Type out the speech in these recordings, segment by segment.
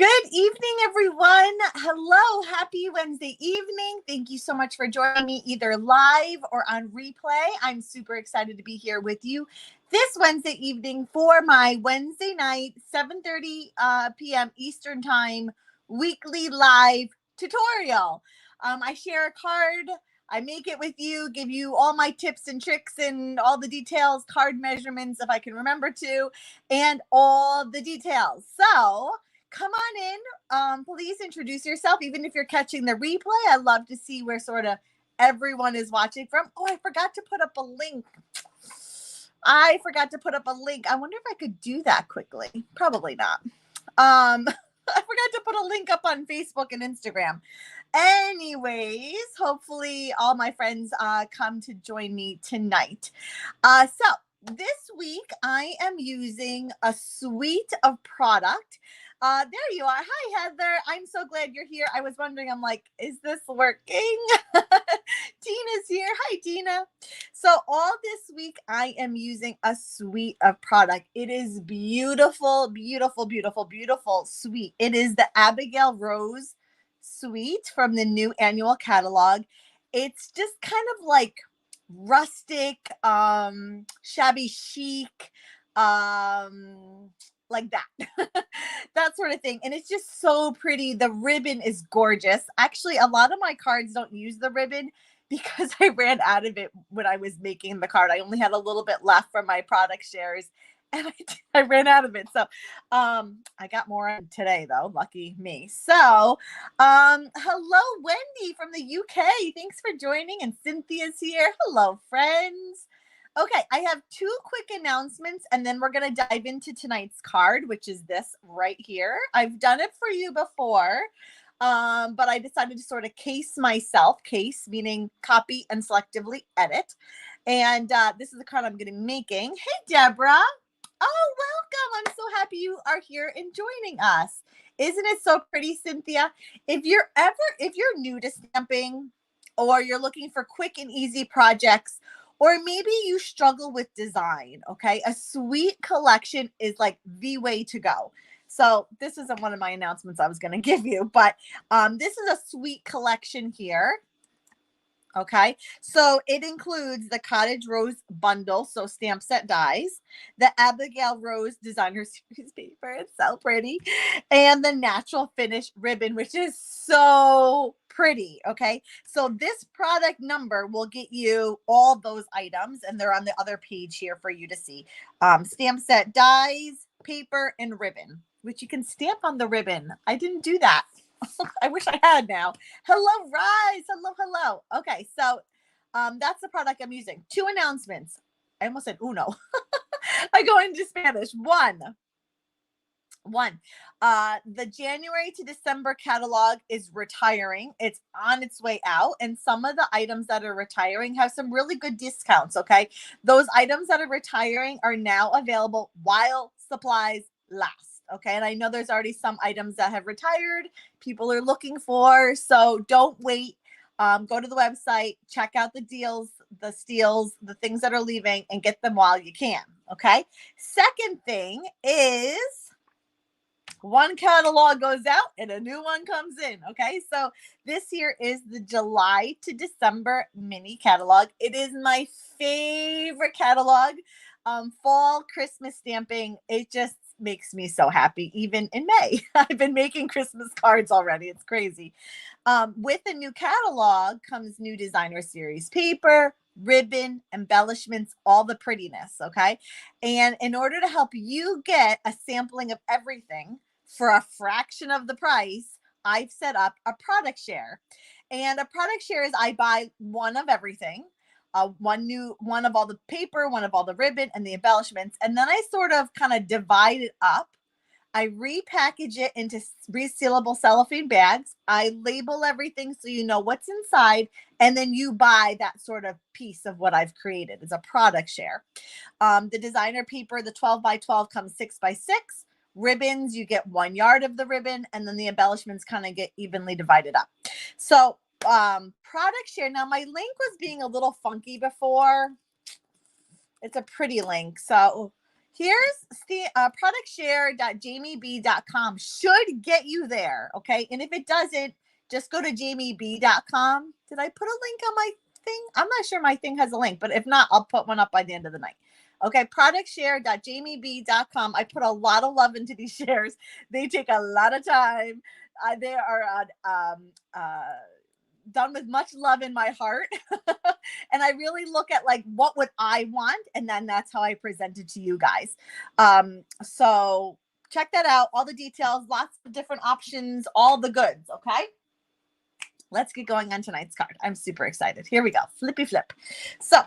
Good evening, everyone. Hello, happy Wednesday evening. Thank you so much for joining me either live or on replay. I'm super excited to be here with you this Wednesday evening for my Wednesday night, 7:30 p.m. Eastern Time weekly live tutorial. I share a card. I make it with you, give you all my tips and tricks and all the details, card measurements if I can remember to, and all the details. So come on in. Please introduce yourself, even if you're catching the replay. I love to see where sort of everyone is watching from. Oh, I forgot to put up a link. I wonder if I could do that quickly. Probably not. I forgot to put a link up on Facebook and Instagram. Anyways, hopefully all my friends come to join me tonight. So this week I am using a suite of product. There you are. Hi, Heather. I'm so glad you're here. I was wondering, I'm like, is this working? Tina's here. Hi, Tina. So all this week, I am using a suite of product. It is beautiful, beautiful, beautiful, beautiful suite. It is the Abigail Rose suite from the new annual catalog. It's just kind of like rustic, shabby chic, like that. That sort of thing. And it's just so pretty. The ribbon is gorgeous. Actually, a lot of my cards don't use the ribbon because I ran out of it when I was making the card. I only had a little bit left from my product shares and I ran out of it. So I got more today though. Lucky me. So hello, Wendy from the UK. Thanks for joining. And Cynthia's here. Hello, friends. Okay, I have two quick announcements, and then we're going to dive into tonight's card, which is this right here. I've done it for you before, but I decided to sort of case myself, case meaning copy and selectively edit. And this is the card I'm going to be making. Hey, Deborah. Oh, welcome. I'm so happy you are here and joining us. Isn't it so pretty, Cynthia? If you're new to stamping, or you're looking for quick and easy projects, or maybe you struggle with design, okay? A suite collection is like the way to go. So this isn't one of my announcements I was going to give you, but this is a suite collection here. Okay, so it includes the Cottage Rose bundle, so stamp set dies, the Abigail Rose designer series paper, it's so pretty, and the natural finish ribbon, which is so pretty. Okay, so this product number will get you all those items, and they're on the other page here for you to see. Stamp set dies, paper, and ribbon, which you can stamp on the ribbon. I didn't do that. I wish I had now. Hello, Rise. Hello. Okay, so that's the product I'm using. Two announcements. I almost said uno. I go into Spanish. One. The January to December catalog is retiring. It's on its way out, and some of the items that are retiring have some really good discounts. Okay, those items that are retiring are now available while supplies last. Okay, and I know there's already some items that have retired, people are looking for, so don't wait. Go to the website, check out the deals, the steals, the things that are leaving, and get them while you can. Okay, second thing is one catalog goes out and a new one comes in. Okay, so this here is the July to December mini catalog. It is my favorite catalog. Fall Christmas stamping, it just makes me so happy. Even in May, I've been making Christmas cards already. It's crazy. With the new catalog comes new designer series paper, ribbon, embellishments, all the prettiness. Okay, and in order to help you get a sampling of everything for a fraction of the price, I've set up a product share. And a product share is I buy one of everything, one of all the paper, one of all the ribbon and the embellishments, and then I sort of kind of divide it up. I repackage it into resealable cellophane bags. I label everything so you know what's inside, and then you buy that sort of piece of what I've created. It's a product share. The designer paper, the 12 by 12 comes 6 by 6. Ribbons, you get 1 yard of the ribbon, and then the embellishments kind of get evenly divided up. So product share. Now my link was being a little funky before. It's a pretty link, so Here's the productshare.jamieb.com should get you there, okay? And if it doesn't, just go to jamieb.com. Did I put a link on my thing? I'm not sure my thing has a link, but if not, I'll put one up by the end of the night. Okay, productshare.jamieb.com. I put a lot of love into these shares. They take a lot of time. They are done with much love in my heart. And I really look at like, what would I want? And then that's how I present it to you guys. So check that out. All the details, lots of different options, all the goods. Okay. Let's get going on tonight's card. I'm super excited. Here we go. Flippy flip. So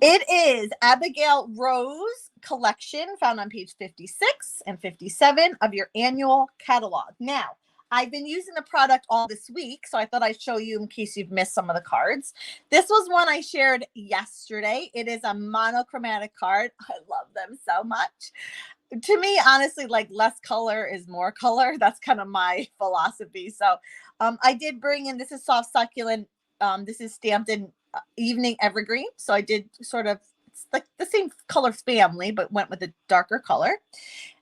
it is Abigail Rose collection found on page 56 and 57 of your annual catalog. Now, I've been using the product all this week, so I thought I'd show you in case you've missed some of the cards. This was one I shared yesterday. It is a monochromatic card. I love them so much. To me, honestly, like less color is more color. That's kind of my philosophy. So I did bring in, this is soft succulent. This is stamped in evening evergreen. So I did sort of, it's like the same color family, but went with a darker color.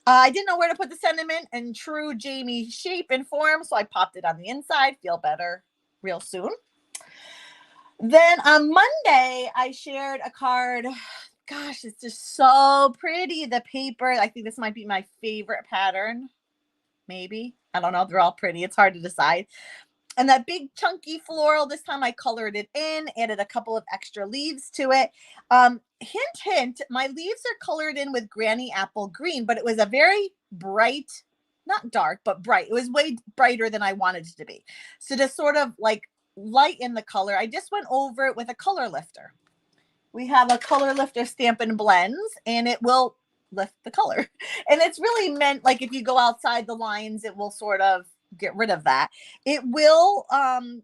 I didn't know where to put the sentiment in true Jamie shape and form, so I popped it on the inside. Feel better real soon. Then on Monday, I shared a card. Gosh, it's just so pretty. The paper, I think this might be my favorite pattern. Maybe. I don't know. They're all pretty. It's hard to decide. And that big chunky floral, this time I colored it in, added a couple of extra leaves to it. Hint, hint, my leaves are colored in with Granny Apple Green, but it was a very bright, not dark, but bright. It was way brighter than I wanted it to be. So to sort of like lighten the color, I just went over it with a color lifter. We have a color lifter Stampin' Blends, and it will lift the color. And it's really meant, like if you go outside the lines, it will sort of get rid of that. It will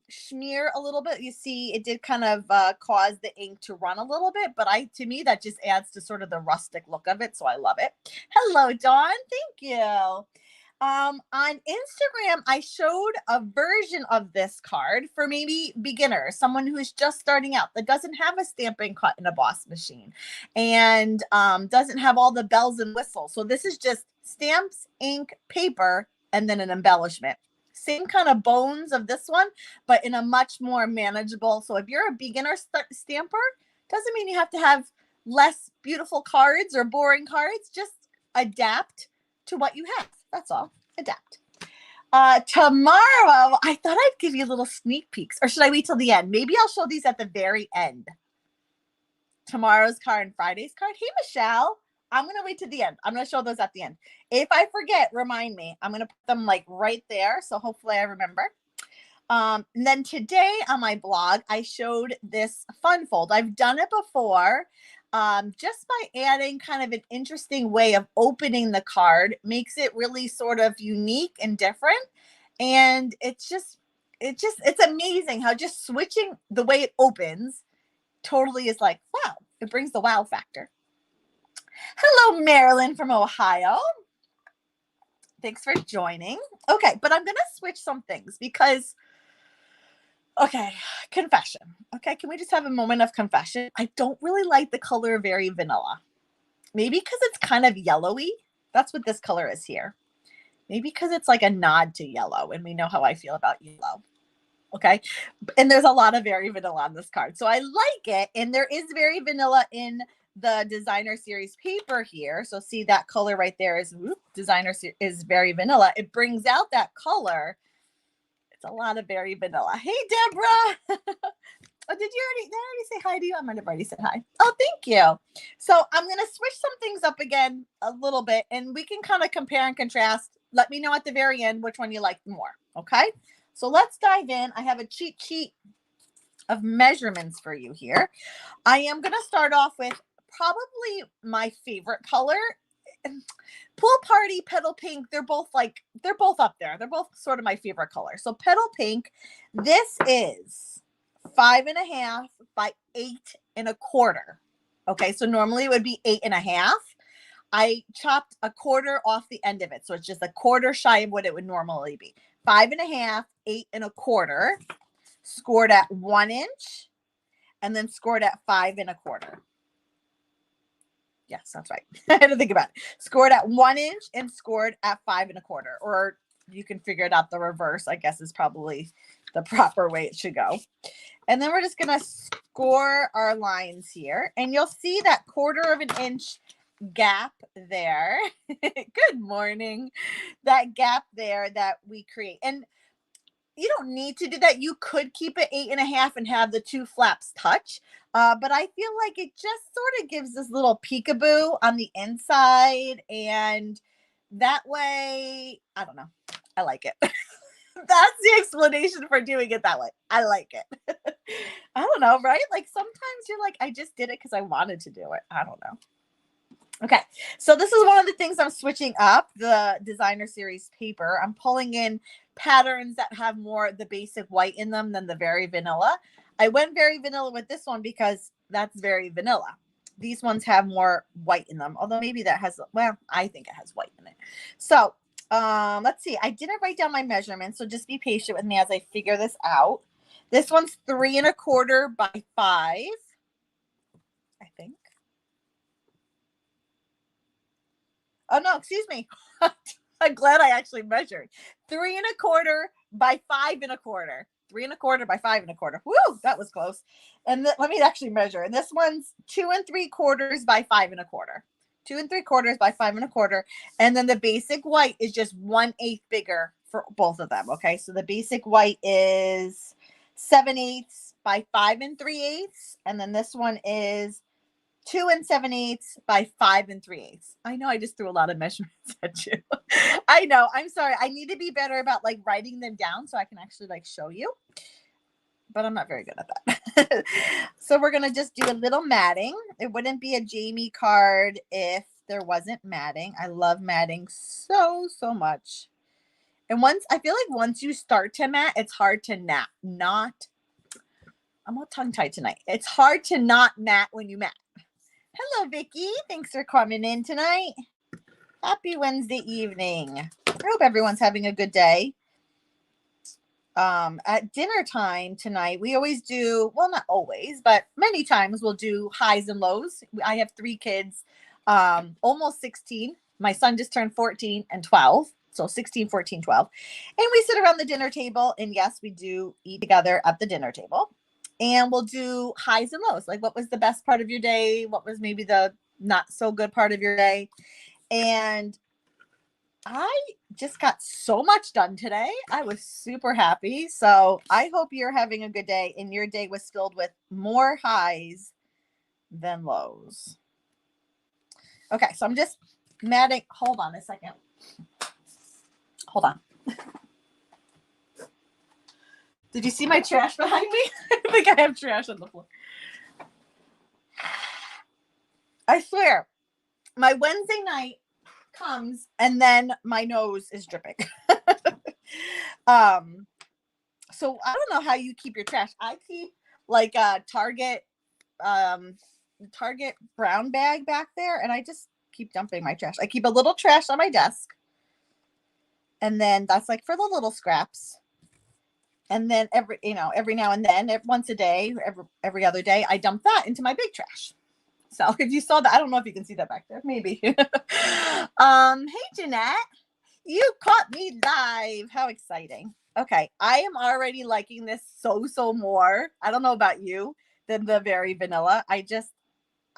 smear a little bit. You see, it did kind of cause the ink to run a little bit, but to me, that just adds to sort of the rustic look of it. So I love it. Hello, Dawn. Thank you. On Instagram, I showed a version of this card for maybe beginners, someone who is just starting out, that doesn't have a stamping cut and emboss machine and doesn't have all the bells and whistles. So this is just stamps, ink, paper, and then an embellishment. Same kind of bones of this one, but in a much more manageable. So if you're a beginner stamper, doesn't mean you have to have less beautiful cards or boring cards. Just adapt to what you have. That's all. Adapt. Tomorrow, I thought I'd give you little sneak peeks, or should I wait till the end? Maybe I'll show these at the very end. Tomorrow's card and Friday's card. Hey, Michelle. I'm going to wait to the end. I'm going to show those at the end. If I forget, remind me. I'm going to put them like right there. So hopefully I remember. And then today on my blog, I showed this fun fold. I've done it before. Just by adding kind of an interesting way of opening the card makes it really sort of unique and different. And it's amazing how just switching the way it opens totally is like, wow, it brings the wow factor. Hello, Marilyn from Ohio. Thanks for joining. Okay, but I'm going to switch some things because, okay, confession. Okay, can we just have a moment of confession? I don't really like the color Very Vanilla. Maybe because it's kind of yellowy. That's what this color is here. Maybe because it's like a nod to yellow, and we know how I feel about yellow. Okay, and there's a lot of Very Vanilla on this card. So I like it, and there is Very Vanilla in the designer series paper here. So see that color right there is designer is Very Vanilla. It brings out that color. It's a lot of Very Vanilla. Hey, Deborah. Oh, did I already say hi to you? I might have already said hi. Oh, thank you. So I'm going to switch some things up again a little bit, and we can kind of compare and contrast. Let me know at the very end which one you like more. Okay. So let's dive in. I have a cheat sheet of measurements for you here. I am going to start off with probably my favorite color. Pool Party, Petal Pink, they're both up there. They're both sort of my favorite color. So Petal Pink, this is 5.5 by 8.25. Okay, so normally it would be 8.5. I chopped a quarter off the end of it. So it's just a quarter shy of what it would normally be. 5.5, 8.25, scored at 1 inch, and then scored at 5.25. Yes, that's right. I had to think about it. Scored at 1 inch and scored at 5 1/4. Or you can figure it out the reverse, I guess is probably the proper way it should go. And then we're just going to score our lines here. And you'll see that 1/4 inch gap there. Good morning. That gap there that we create. And you don't need to do that. You could keep it 8 1/2 and have the 2 flaps touch. But I feel like it just sort of gives this little peekaboo on the inside. And that way, I don't know. I like it. That's the explanation for doing it that way. I like it. I don't know, right? Like sometimes you're like, I just did it because I wanted to do it. I don't know. Okay, so this is one of the things I'm switching up, the designer series paper. I'm pulling in patterns that have more the basic white in them than the very vanilla. I went very vanilla with this one because that's very vanilla. These ones have more white in them, although maybe that has, well, I think it has white in it. So let's see. I didn't write down my measurements, so just be patient with me as I figure this out. This one's 3 1/4 by 5, I think. Oh no, excuse me. I'm glad I actually measured. 3 1/4 by 5 1/4. 3 1/4 by 5 1/4. Woo, that was close. And let me actually measure. And this one's 2 3/4 by 5 1/4. 2 3/4 by 5 1/4. And then the basic white is just 1/8 bigger for both of them. Okay, so the basic white is 7/8 by 5 3/8. And then this one is 2 7/8 by 5 3/8. I know I just threw a lot of measurements at you. I know. I'm sorry. I need to be better about like writing them down so I can actually like show you. But I'm not very good at that. So we're going to just do a little matting. It wouldn't be a Jamie card if there wasn't matting. I love matting so much. And I feel like once you start to mat, it's hard to not. I'm all tongue tied tonight. It's hard to not mat when you mat. Hello, Vicki. Thanks for coming in tonight. Happy Wednesday evening. I hope everyone's having a good day. At dinner time tonight, we always do, well, not always, but many times we'll do highs and lows. I have 3 kids, almost 16. My son just turned 14 and 12. So 16, 14, 12. And we sit around the dinner table. And yes, we do eat together at the dinner table. And we'll do highs and lows. Like what was the best part of your day? What was maybe the not so good part of your day? And I just got so much done today. I was super happy. So I hope you're having a good day and your day was filled with more highs than lows. Okay, so I'm just matting. Hold on a second. Hold on. Did you see my trash behind me? I think I have trash on the floor. I swear, my Wednesday night comes and then my nose is dripping. So I don't know how you keep your trash. I keep like a Target brown bag back there, and I just keep dumping my trash. I keep a little trash on my desk, and then that's like for the little scraps. And then every now and then, once a day, every other day, I dump that into my big trash. So if you saw that, I don't know if you can see that back there. Maybe. Hey, Jeanette, you caught me live. How exciting. Okay. I am already liking this so more. I don't know about you than the very vanilla.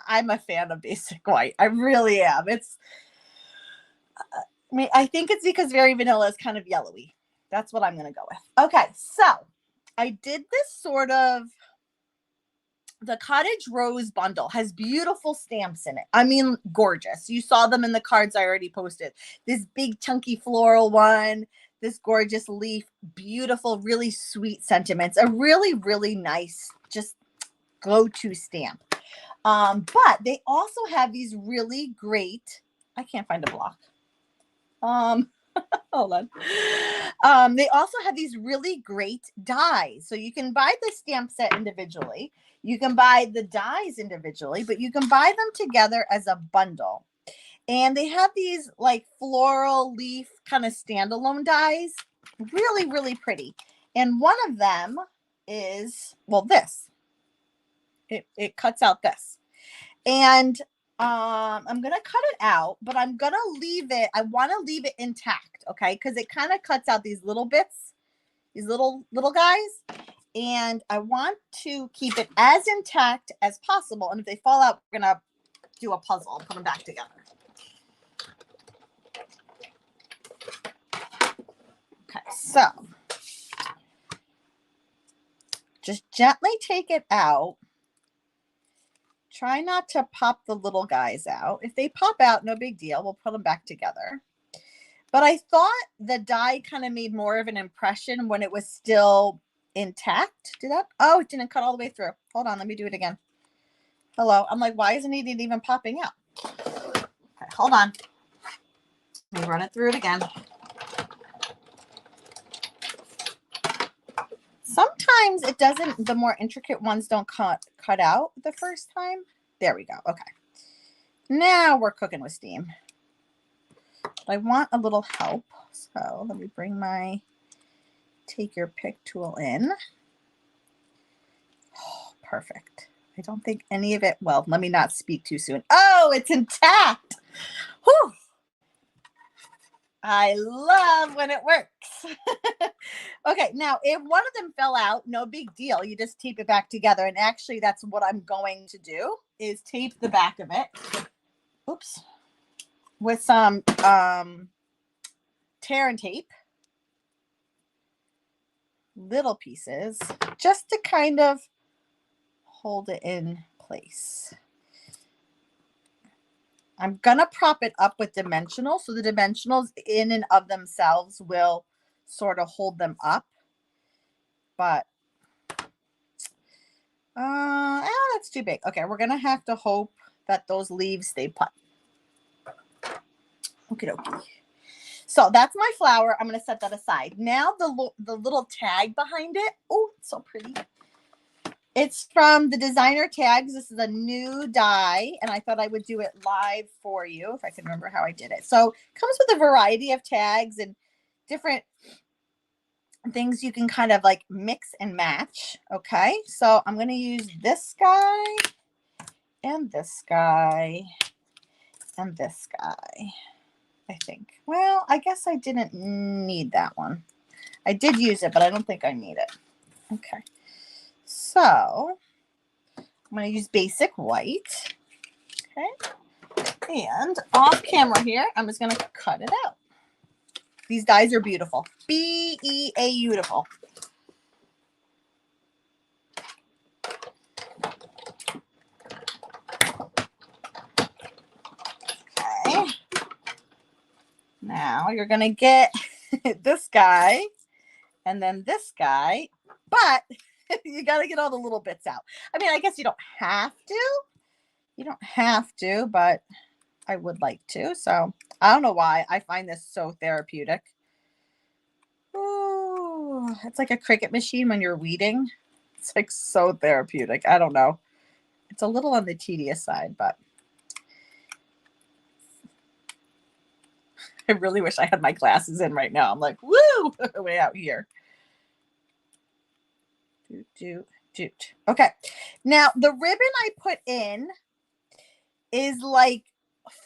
I'm a fan of basic white. I really am. I think it's because very vanilla is kind of yellowy. That's what I'm going to go with. Okay. So I did this sort of, the Cottage Rose bundle has beautiful stamps in it. I mean, gorgeous. You saw them in the cards I already posted. This big chunky floral one, this gorgeous leaf, beautiful, really sweet sentiments. A really nice, just go-to stamp. But they also have these really great, I can't find a block. Hold on. They also have these really great dies. So you can buy the stamp set individually. You can buy the dies individually, but you can buy them together as a bundle. And they have these like floral leaf kind of standalone dies. Really pretty. And one of them is, well, this. It cuts out this. And I'm gonna cut it out, but I'm gonna leave it. I want to leave it intact, okay? Because it kind of cuts out these little bits, these little guys, and I want to keep it as intact as possible. And if they fall out, we're gonna do a puzzle and put them back together. Okay, so just gently take it out. Try not to pop the little guys out. If they pop out, no big deal. We'll put them back together. But I thought the die kind of made more of an impression when it was still intact. Did that? Oh, it didn't cut all the way through. Hold on, let me do it again. Hello. I'm like, why isn't it even popping out? Okay, hold on. Let me run it through it again. Sometimes it doesn't, the more intricate ones don't cut out the first time. There we go. Okay. Now we're cooking with steam. But I want a little help. So let me bring my take your pick tool in. Oh, perfect. I don't think any of it, well, let me not speak too soon. Oh, it's intact. Whew. I love when it works. Okay, now if one of them fell out, no big deal. You just tape it back together. And actually, that's what I'm going to do, is tape the back of it. Oops. With some tear and tape. Little pieces, just to kind of hold it in place. I'm gonna prop it up with dimensional, so the dimensionals in and of themselves will sort of hold them up. But that's too big. Okay, we're gonna have to hope that those leaves stay put. Okie dokie. So that's my flower. I'm gonna set that aside. Now the little tag behind it. Oh, it's so pretty. It's from the Designer Tags. This is a new die, and I thought I would do it live for you if I can remember how I did it. So it comes with a variety of tags and different things you can kind of like mix and match. Okay, so I'm going to use this guy and this guy and this guy, I think. Well, I guess I didn't need that one. I did use it, but I don't think I need it. Okay. So I'm going to use basic white. Okay. And off camera here, I'm just going to cut it out. These dies are beautiful. beautiful. Okay. Now you're going to get this guy and then this guy, but you got to get all the little bits out. I mean, I guess you don't have to. You don't have to, but I would like to. So I don't know why. I find this so therapeutic. Ooh, it's like a Cricut machine when you're weeding. It's like so therapeutic. I don't know. It's a little on the tedious side, but I really wish I had my glasses in right now. I'm like, woo, way out here. Okay. Now the ribbon I put in is like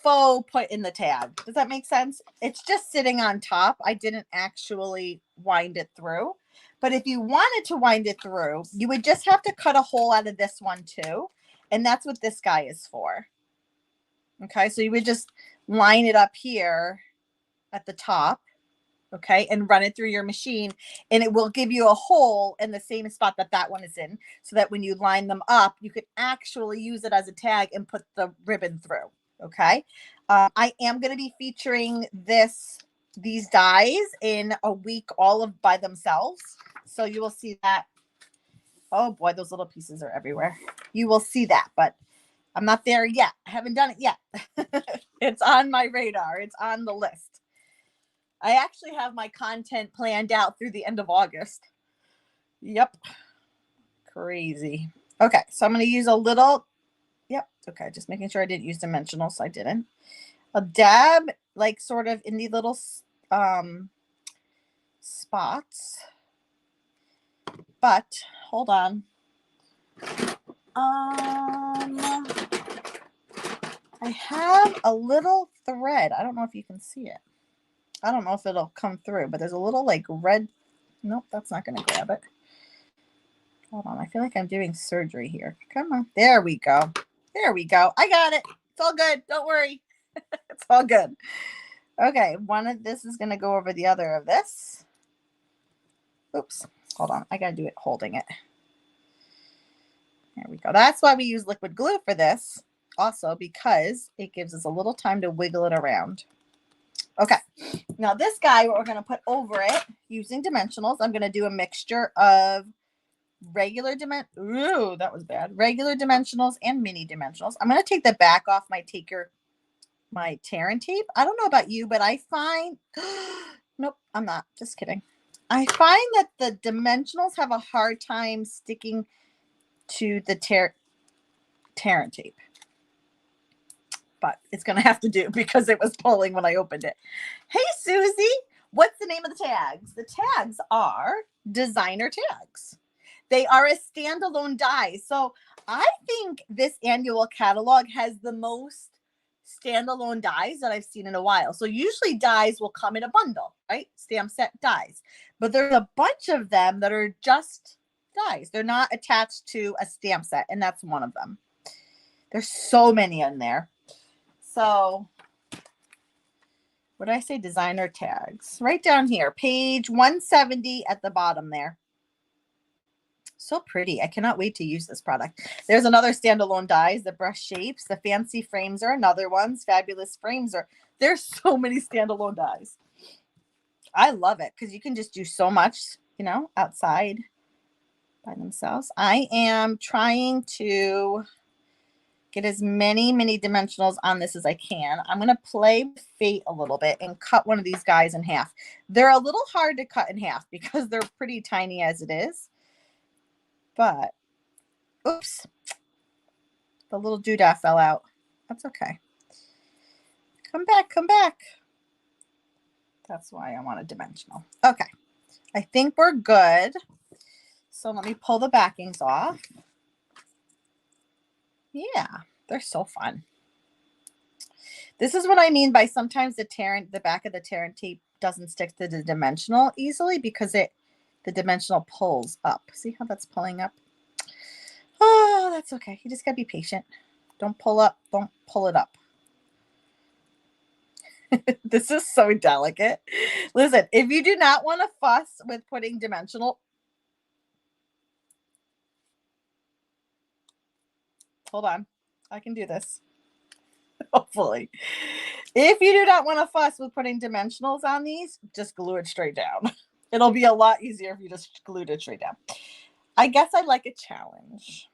faux put in the tag. Does that make sense? It's just sitting on top. I didn't actually wind it through. But if you wanted to wind it through, you would just have to cut a hole out of this one too. And that's what this guy is for. Okay, so you would just line it up here at the top, okay, and run it through your machine, and it will give you a hole in the same spot that that one is in, so that when you line them up, you could actually use it as a tag and put the ribbon through. Okay, I am going to be featuring these dies in a week, all of by themselves, so you will see that. Oh boy, those little pieces are everywhere. You will see that, but I'm not there yet. I haven't done it yet. It's on my radar. It's on the list. I actually have my content planned out through the end of August. Yep. Crazy. Okay, so I'm going to use a little. Yep. Okay, just making sure I didn't use dimensional, so I didn't. A dab, like sort of in the little spots. But hold on. I I have a little thread. I don't know if you can see it. I don't know if it'll come through, but there's a little like red. Nope, that's not going to grab it. Hold on. I feel like I'm doing surgery here. Come on. There we go. There we go. I got it. It's all good. Don't worry. It's all good. Okay. One of this is going to go over the other of this. Oops. Hold on. I got to do it holding it. There we go. That's why we use liquid glue for this. Also, because it gives us a little time to wiggle it around. Okay. Now this guy, we're going to put over it using dimensionals. I'm going to do a mixture of regular ooh, that was bad. Regular dimensionals and mini dimensionals. I'm going to take the back off my tear and tape. I don't know about you, but I find, nope, I'm not. Just kidding. I find that the dimensionals have a hard time sticking to the tear and tape. But it's going to have to do because it was pulling when I opened it. Hey, Susie, what's the name of the tags? The tags are designer tags. They are a standalone die. So I think this annual catalog has the most standalone dies that I've seen in a while. So usually dies will come in a bundle, right? Stamp set dies. But there's a bunch of them that are just dies. They're not attached to a stamp set, and that's one of them. There's so many in there. So what did I say? Designer tags. Right down here, page 170 at the bottom there. So pretty. I cannot wait to use this product. There's another standalone dies, the brush shapes, the fancy frames are another ones. Fabulous frames are, there's so many standalone dies. I love it because you can just do so much, you know, outside by themselves. I am trying to get as many mini dimensionals on this as I can. I'm going to play with fate a little bit and cut one of these guys in half. They're a little hard to cut in half because they're pretty tiny as it is. But, oops, the little doodah fell out. That's okay. Come back, come back. That's why I want a dimensional. Okay, I think we're good. So let me pull the backings off. Yeah, they're so fun. This is what I mean by sometimes the back of the tear and tape doesn't stick to the dimensional easily because the dimensional pulls up. See how that's pulling up? Oh, that's okay. You just gotta be patient. Don't pull up. Don't pull it up. This is so delicate. Listen, if you do not want to fuss with putting dimensional, hold on. I can do this. Hopefully. If you do not want to fuss with putting dimensionals on these, just glue it straight down. It'll be a lot easier if you just glued it straight down. I guess I like a challenge.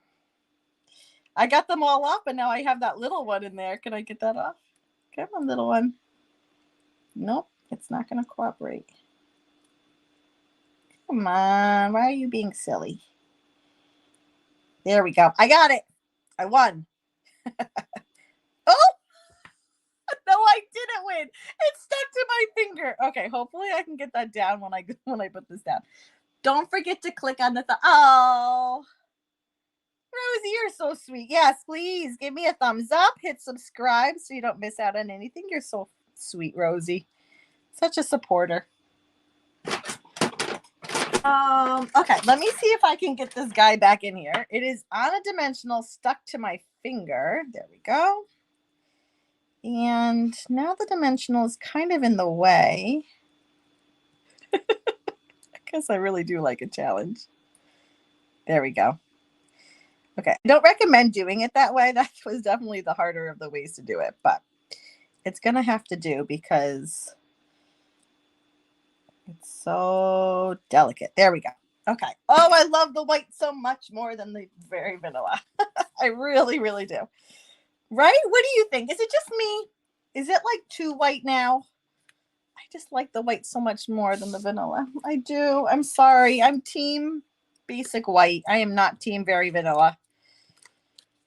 I got them all off, and now I have that little one in there. Can I get that off? Come on, little one. Nope, it's not going to cooperate. Come on. Why are you being silly? There we go. I got it. I won. Oh! No, I didn't win. It stuck to my finger. Okay, hopefully I can get that down when I put this down. Don't forget to click on the oh, Rosie, you're so sweet. Yes, please give me a thumbs up. Hit subscribe so you don't miss out on anything. You're so sweet, Rosie. Such a supporter. Okay, let me see if I can get this guy back in here. It is on a dimensional stuck to my finger. There we go. And now the dimensional is kind of in the way. I guess I really do like a challenge. There we go. Okay, I don't recommend doing it that way. That was definitely the harder of the ways to do it, but it's going to have to do because it's so delicate. There we go. Okay. Oh, I love the white so much more than the very vanilla. I really, really do. Right? What do you think? Is it just me? Is it like too white now? I just like the white so much more than the vanilla. I do. I'm sorry. I'm team basic white. I am not team very vanilla.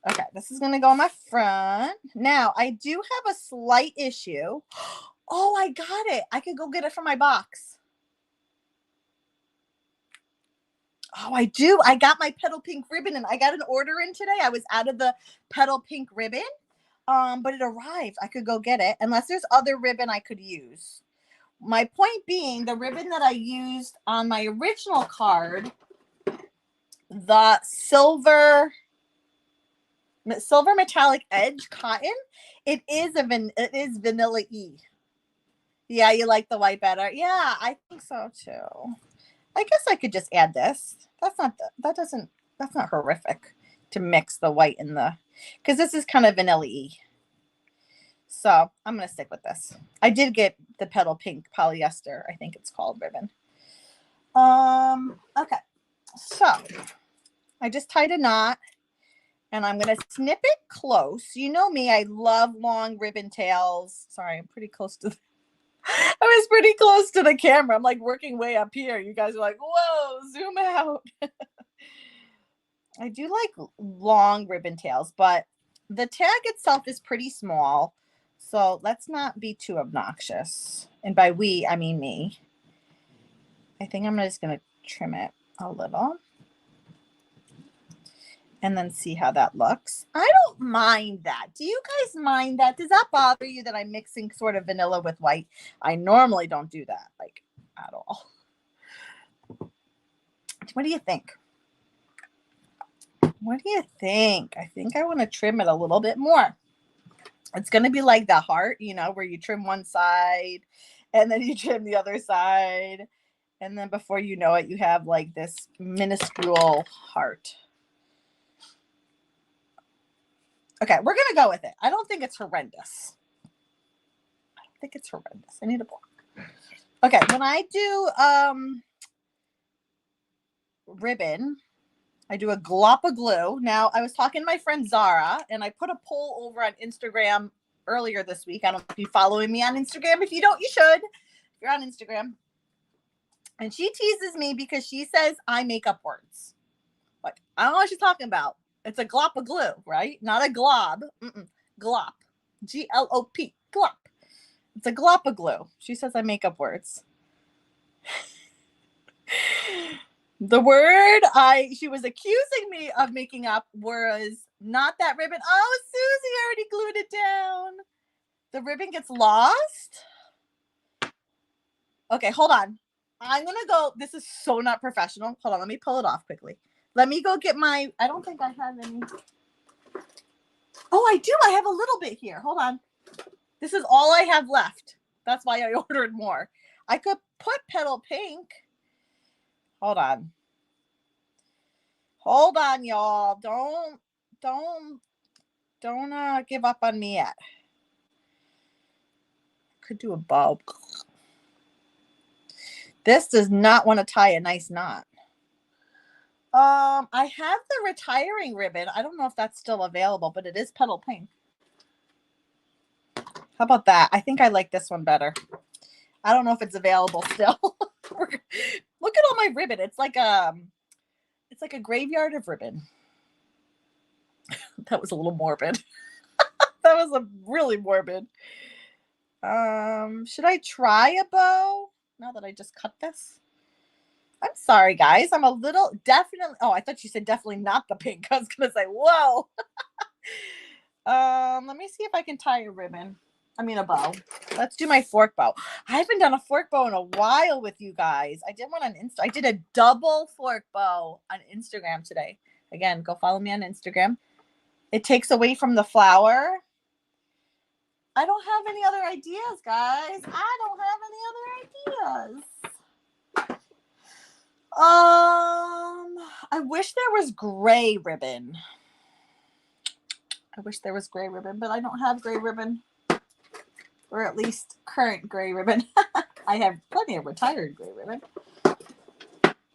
Okay, this is going to go on my front. Now, I do have a slight issue. Oh, I got it. I could go get it from my box. Oh, I do. I got my petal pink ribbon and I got an order in today. I was out of the petal pink ribbon. But it arrived. I could go get it unless there's other ribbon I could use. My point being, the ribbon that I used on my original card, the silver metallic edge cotton, it is vanilla E. Yeah, you like the white better. Yeah, I think so too. I guess I could just add this. That's not horrific to mix the white and the, because this is kind of vanilla y. So I'm gonna stick with this. I did get the petal pink polyester, I think it's called, ribbon. Okay, so I just tied a knot and I'm gonna snip it close. You know me, I love long ribbon tails. Sorry, I'm pretty close to I was pretty close to the camera. I'm like working way up here. You guys are like, whoa, zoom out. I do like long ribbon tails, but the tag itself is pretty small. So let's not be too obnoxious. And by we, I mean me. I think I'm just going to trim it a little. And then see how that looks. I don't mind that. Do you guys mind that? Does that bother you that I'm mixing sort of vanilla with white? I normally don't do that, like, at all. What do you think? What do you think? I think I want to trim it a little bit more. It's going to be like the heart, you know, where you trim one side and then you trim the other side. And then before you know it, you have like this minuscule heart. Okay, we're going to go with it. I don't think it's horrendous. I need a block. Okay, when I do ribbon, I do a glop of glue. Now, I was talking to my friend Zara, and I put a poll over on Instagram earlier this week. I don't know if you're following me on Instagram. If you don't, you should. If you're on Instagram. And she teases me because she says I make up words. Like, I don't know what she's talking about. It's a glop of glue, right? Not a glob. Glop. G-L-O-P. Glop. It's a glop of glue. She says I make up words. The word she was accusing me of making up was not that ribbon. Oh, Susie already glued it down. The ribbon gets lost. Okay, hold on. I'm going to go. This is so not professional. Hold on. Let me pull it off quickly. Let me go get I don't think I have any. Oh, I do. I have a little bit here. Hold on. This is all I have left. That's why I ordered more. I could put petal pink. Hold on. Hold on, y'all. Don't give up on me yet. Could do a bow. This does not want to tie a nice knot. I have the retiring ribbon. I don't know if that's still available, but it is petal pink. How about that? I think I like this one better. I don't know if it's available still. Look at all my ribbon. It's like a graveyard of ribbon. That was a little morbid. That was a really morbid. Should I try a bow now that I just cut this? I'm sorry, guys. I'm a little definitely. Oh, I thought you said definitely not the pink. I was gonna say, whoa. Let me see if I can tie a ribbon. I mean, a bow. Let's do my fork bow. I haven't done a fork bow in a while with you guys. I did one on Insta. I did a double fork bow on Instagram today. Again, go follow me on Instagram. It takes away from the flower. I don't have any other ideas, guys. I don't have any other ideas. I wish there was gray ribbon. But I don't have gray ribbon. Or at least current gray ribbon. I have plenty of retired gray ribbon.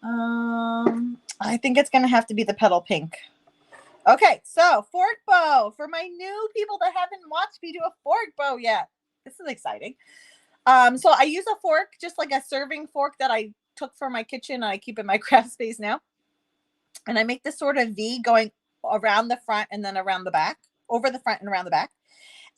I think it's going to have to be the petal pink. Okay, so fork bow. For my new people that haven't watched me do a fork bow yet. This is exciting. So I use a fork, just like a serving fork that I took from my kitchen and I keep in my craft space now. And I make this sort of V going around the front and then around the back, over the front and around the back.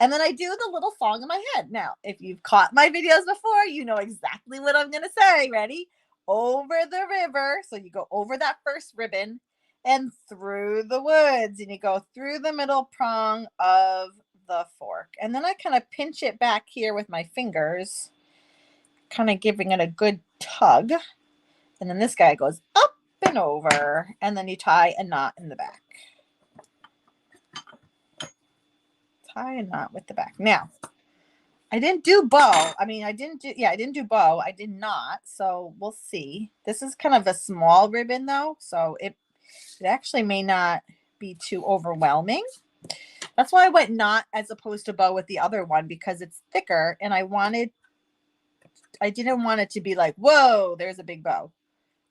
And then I do the little song in my head. Now, if you've caught my videos before, you know exactly what I'm going to say. Ready? Over the river. So you go over that first ribbon and through the woods. And you go through the middle prong of the fork. And then I kind of pinch it back here with my fingers, kind of giving it a good tug. And then this guy goes up and over, and then you tie a knot in the back. Tie a knot with the back. Now, I didn't do bow. I didn't do bow. I did not. So we'll see. This is kind of a small ribbon though. So it actually may not be too overwhelming. That's why I went knot as opposed to bow with the other one, because it's thicker and I didn't want it to be like, whoa, there's a big bow.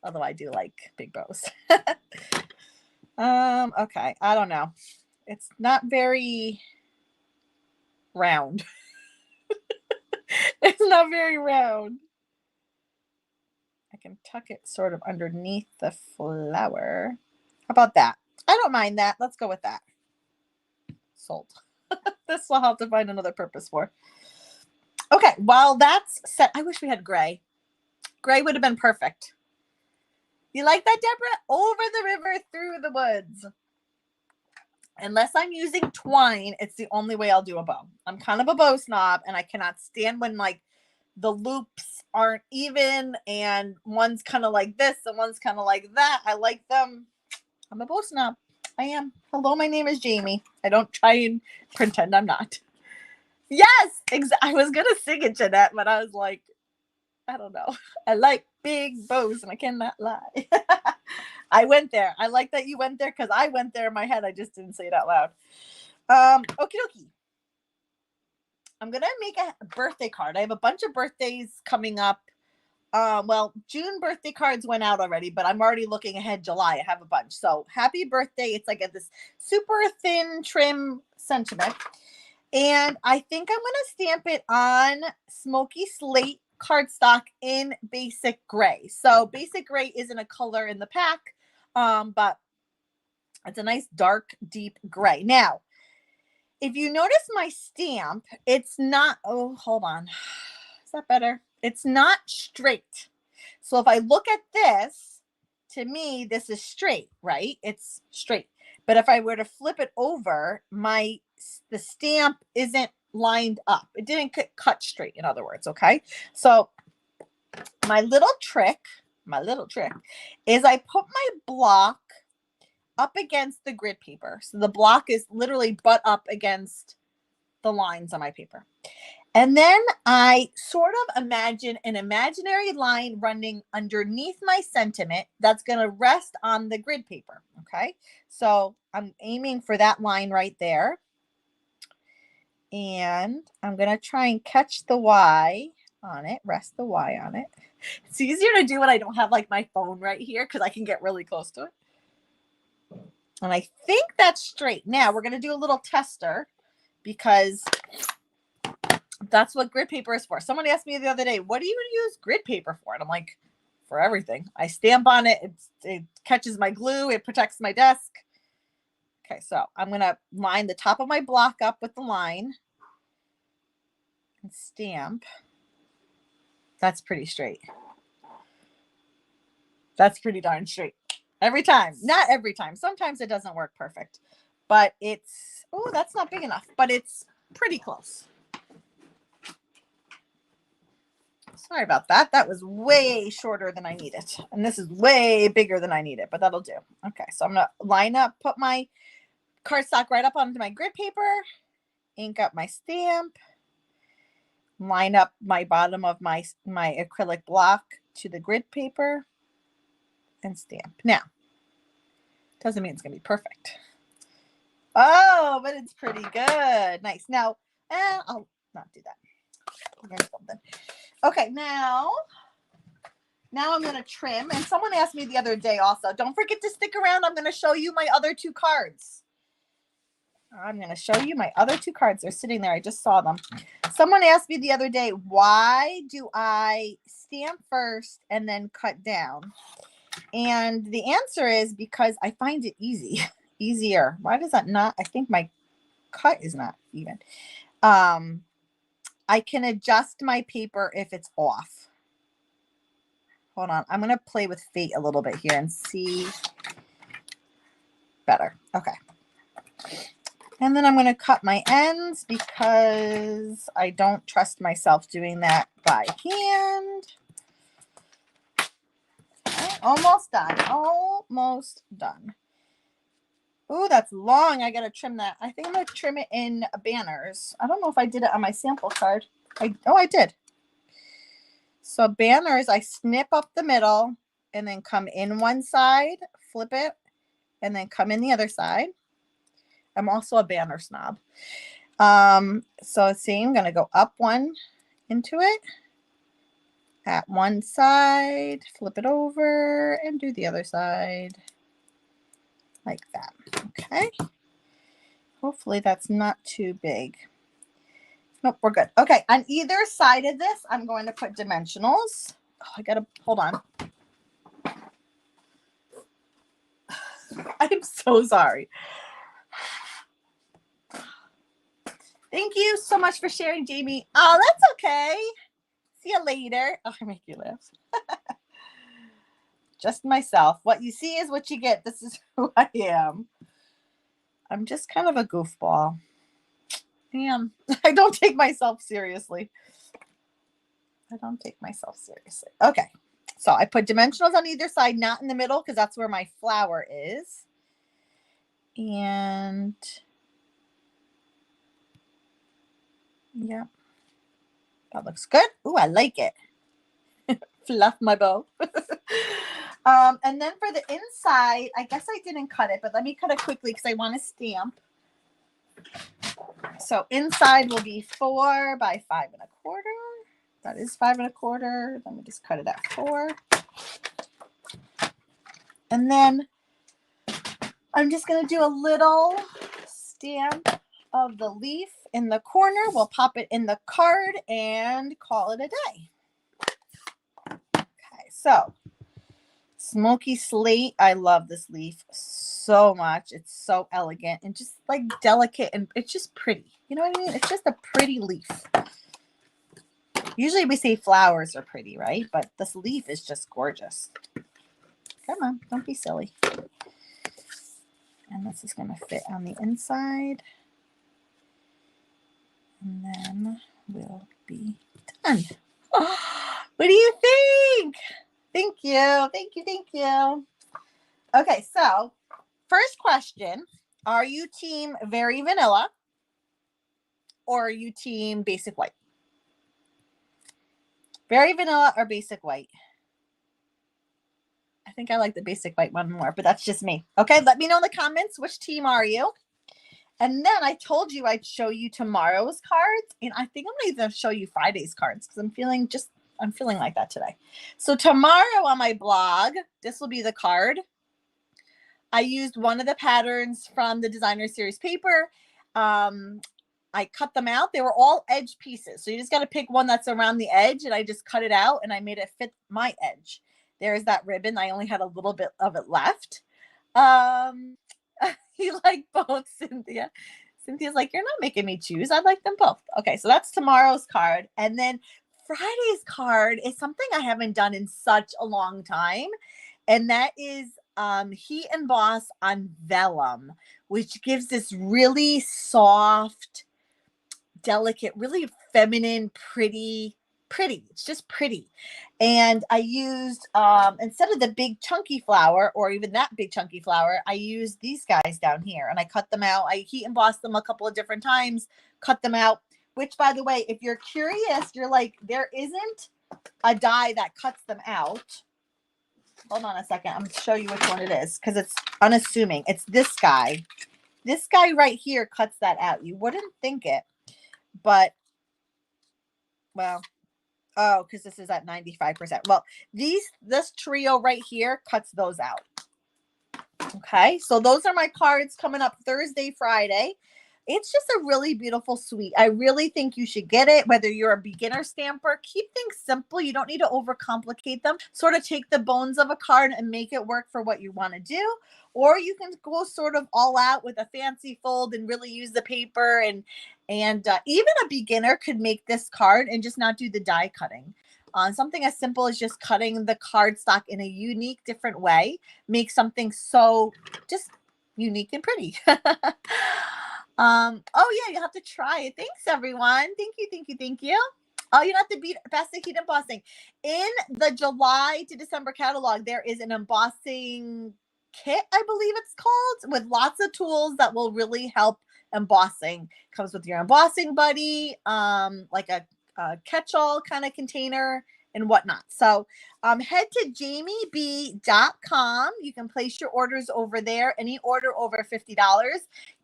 Although I do like big bows. Okay. I don't know. It's not very round. It's not very round. I can tuck it sort of underneath the flower. How about that? I don't mind that. Let's go with that. Sold. This will have to find another purpose for. Okay, while that's set, I wish we had gray. Gray would have been perfect. You like that, Deborah? Over the river, through the woods. Unless I'm using twine, it's the only way I'll do a bow. I'm kind of a bow snob, and I cannot stand when like the loops aren't even and one's kind of like this and one's kind of like that. I like them. I'm a bow snob. I am. Hello, my name is Jamie. I don't try and pretend I'm not. Yes, I was going to sing it, Jeanette, but I was like, I don't know. I like big bows and I cannot lie. I went there. I like that you went there because I went there in my head. I just didn't say it out loud. Okie dokie. I'm going to make a birthday card. I have a bunch of birthdays coming up. Well, June birthday cards went out already, but I'm already looking ahead July. I have a bunch. So happy birthday. It's like this super thin trim sentiment. And I think I'm going to stamp it on Smoky Slate cardstock in basic gray. So basic gray isn't a color in the pack, but it's a nice dark, deep gray. Now, if you notice my stamp, it's not, oh, hold on. Is that better? It's not straight. So if I look at this, to me, this is straight, right? It's straight. But if I were to flip it over, the stamp isn't lined up. It didn't cut straight, in other words, okay? So my little trick is I put my block up against the grid paper. So the block is literally butt up against the lines on my paper. And then I sort of imagine an imaginary line running underneath my sentiment that's going to rest on the grid paper, okay? So I'm aiming for that line right there. And I'm going to try and catch the Y on it, rest the Y on it. It's easier to do when I don't have like my phone right here because I can get really close to it. And I think that's straight. Now we're going to do a little tester because that's what grid paper is for. Someone asked me the other day, what do you use grid paper for? And I'm like, for everything. I stamp on it. It catches my glue. It protects my desk. Okay, so I'm going to line the top of my block up with the line and stamp. That's pretty straight. That's pretty darn straight. Every time. Not every time. Sometimes it doesn't work perfect. But it's, oh, that's not big enough. But it's pretty close. Sorry about that. That was way shorter than I needed. And this is way bigger than I need it. But that'll do. Okay, so I'm going to line up, put my cardstock right up onto my grid paper, ink up my stamp, line up my bottom of my acrylic block to the grid paper, and stamp. Now, doesn't mean it's going to be perfect. Oh, but it's pretty good. Nice. Now, I'll not do that. Here's something. Okay, now I'm going to trim. And someone asked me the other day also, don't forget to stick around. I'm going to show you my other two cards. I'm going to show you my other two cards. They're sitting there. I just saw them. Someone asked me the other day, why do I stamp first and then cut down? And the answer is because I find it easier. Why does that not? I think my cut is not even. I can adjust my paper if it's off. Hold on. I'm going to play with fate a little bit here and see better. Okay. And then I'm going to cut my ends because I don't trust myself doing that by hand. Okay, almost done. Almost done. Ooh, that's long. I got to trim that. I think I'm going to trim it in banners. I don't know if I did it on my sample card. I did. So banners, I snip up the middle and then come in one side, flip it, and then come in the other side. I'm also a banner snob. So see, I'm going to go up one into it at one side, flip it over, and do the other side like that. Okay. Hopefully that's not too big. Nope, we're good. Okay, on either side of this, I'm going to put dimensionals. Oh, I gotta, hold on. I'm so sorry. Thank you so much for sharing, Jamie. Oh, that's okay. See you later. Oh, I make you laugh. Just myself. What you see is what you get. This is who I am. I'm just kind of a goofball. Damn. I don't take myself seriously. Okay. So I put dimensionals on either side, not in the middle, because that's where my flower is. And yeah, that looks good. Ooh, I like it. Fluff my bow. And then for the inside, I guess I didn't cut it, but let me cut it quickly because I want to stamp. So inside will be 4 by 5 1/4. That is 5 1/4. Let me just cut it at 4. And then I'm just going to do a little stamp of the leaf in the corner. We'll pop it in the card and call it a day. Okay, so Smoky Slate. I love this leaf so much. It's so elegant and just like delicate, and it's just pretty. You know what I mean? It's just a pretty leaf. Usually we say flowers are pretty, right? But this leaf is just gorgeous. Come on, don't be silly. And this is going to fit on the inside. And then we'll be done. Oh, what do you think? Thank you. Thank you. Thank you. Okay, so first question. Are you team very vanilla or are you team basic white? Very vanilla or basic white? I think I like the basic white one more, but that's just me. Okay, let me know in the comments which team are you. And then I told you I'd show you tomorrow's cards, and I think I'm going to even show you Friday's cards because I'm feeling like that today. So tomorrow on my blog, this will be the card. I used one of the patterns from the designer series paper. I cut them out. They were all edge pieces. So you just got to pick one that's around the edge, and I just cut it out and I made it fit my edge. There's that ribbon. I only had a little bit of it left. You like both, Cynthia. Cynthia's like, you're not making me choose. I like them both. Okay, so that's tomorrow's card. And then Friday's card is something I haven't done in such a long time. And that is Heat Emboss on vellum, which gives this really soft, delicate, really feminine, pretty. It's just pretty. And I used, instead of the big chunky flower or even that big chunky flower, I used these guys down here and I cut them out. I heat embossed them a couple of different times, cut them out, which by the way, if you're curious, you're like, there isn't a die that cuts them out. Hold on a second. I'm going to show you which one it is because it's unassuming. It's this guy. This guy right here cuts that out. You wouldn't think it, but well, oh, because this is at 95%. Well, this trio right here cuts those out. Okay, so those are my cards coming up Thursday, Friday. It's just a really beautiful suite. I really think you should get it, whether you're a beginner stamper. Keep things simple. You don't need to overcomplicate them. Sort of take the bones of a card and make it work for what you want to do. Or you can go sort of all out with a fancy fold and really use the paper. And even a beginner could make this card and just not do the die cutting. Something as simple as just cutting the cardstock in a unique, different way. Make something so just unique and pretty. Oh yeah, you have to try it. Thanks, everyone. Thank you, thank you, thank you. Oh, you don't have to beat Best of Heat Embossing. In the July to December catalog, there is an embossing kit, I believe it's called, with lots of tools that will really help embossing. Comes with your embossing buddy, like a catch-all kind of container and whatnot. So head to jamieb.com. You can place your orders over there. Any order over $50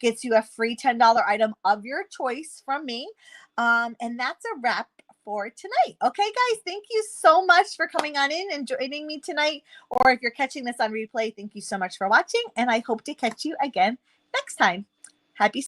gets you a free $10 item of your choice from me. And that's a wrap for tonight. Okay, guys, thank you so much for coming on in and joining me tonight. Or if you're catching this on replay, thank you so much for watching. And I hope to catch you again next time. Happy